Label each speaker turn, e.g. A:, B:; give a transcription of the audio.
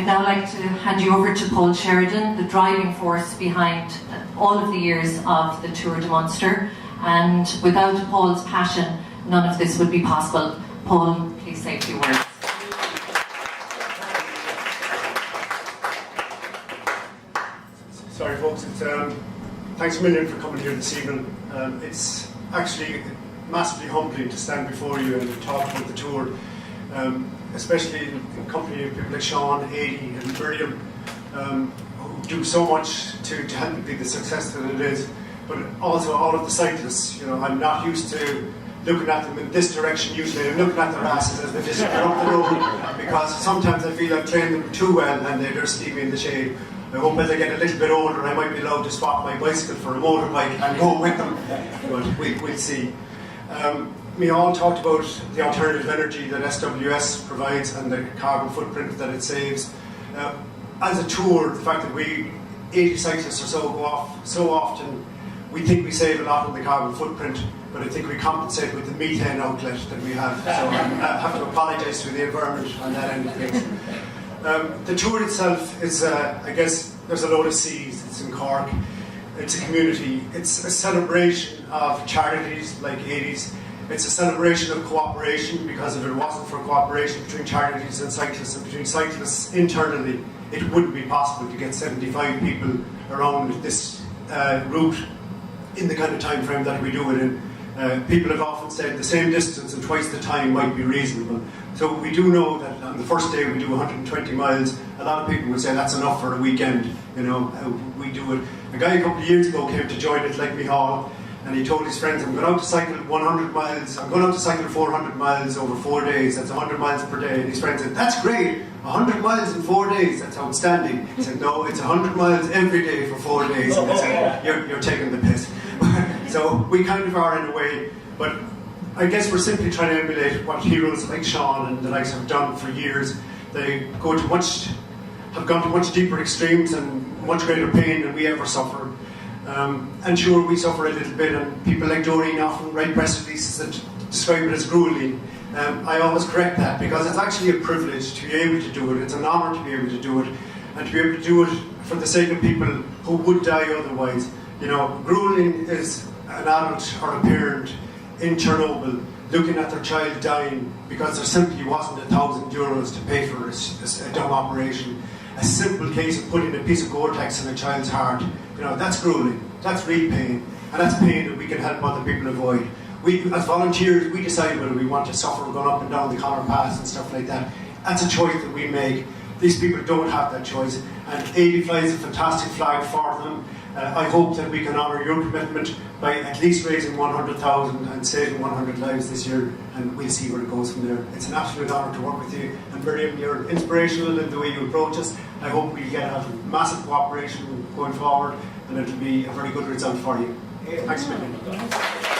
A: now like to hand you over to Paul Sheridan, the driving force behind all of the years of the Tour de Munster. And without Paul's passion, none of this would be possible. Paul, please say a few words.
B: Sorry folks, thanks a million for coming here this evening. It's actually massively humbling to stand before you and talk about the tour, especially in company of people like Sean, Aidy and Miriam, who do so much to help it be the success that it is, but also all of the cyclists. You know, I'm not used to looking at them in this direction usually. I'm looking at their asses as they disappear up the road, because sometimes I feel I've trained them too well and they're just leaving me in the shade. I hope as I get a little bit older I might be allowed to swap my bicycle for a motorbike and go with them, but we'll see. We all talked about the alternative energy that SWS provides and the carbon footprint that it saves. As a tour, the fact that 80 cyclists or so go off so often, we think we save a lot on the carbon footprint, but I think we compensate with the methane outlet that we have. So I have to apologise to the environment on that end of things. The tour itself is, I guess, there's a load of C's. It's in Cork. It's a community. It's a celebration of charities like 80s. It's a celebration of cooperation, because if it wasn't for cooperation between charities and between cyclists internally, it wouldn't be possible to get 75 people around this route in the kind of time frame that we do it in. People have often said the same distance and twice the time might be reasonable. So we do know that on the first day we do 120 miles. A lot of people would say that's enough for a weekend. You know, we do it. A guy a couple of years ago came to join it, like me Hall, and he told his friends, I'm going out to cycle 100 miles, I'm going out to cycle 400 miles over 4 days, that's 100 miles per day. And his friend said, that's great, 100 miles in 4 days, that's outstanding. He said, no, it's 100 miles every day for 4 days. And they said, you're taking the piss. So we kind of are in a way, but I guess we're simply trying to emulate what heroes like Sean and the likes have done for years. They have gone to much deeper extremes and much greater pain than we ever suffered. And sure, we suffer a little bit, and people like Doreen often write press releases that describe it as grueling. I always correct that, because it's actually a privilege to be able to do it. It's an honour to be able to do it, and to be able to do it for the sake of people who would die otherwise. You know, grueling is an adult or a parent in Chernobyl looking at their child dying because there simply wasn't €1,000 to pay for a dumb operation. A simple case of putting a piece of Gore-Tex in a child's heart, you know, that's grueling, that's real pain, and that's pain that we can help other people avoid. We, as volunteers, we decide whether we want to suffer going up and down the Connor Pass and stuff like that. That's a choice that we make. These people don't have that choice, and 80 flies a fantastic flag for them. I hope that we can honour your commitment by at least raising 100,000 and saving 100 lives this year, and we'll see where it goes from there. It's an absolute honour to work with you, and Miriam, you're inspirational in the way you approach us. I hope we get a massive cooperation going forward, and it'll be a very good result for you. Thanks a million.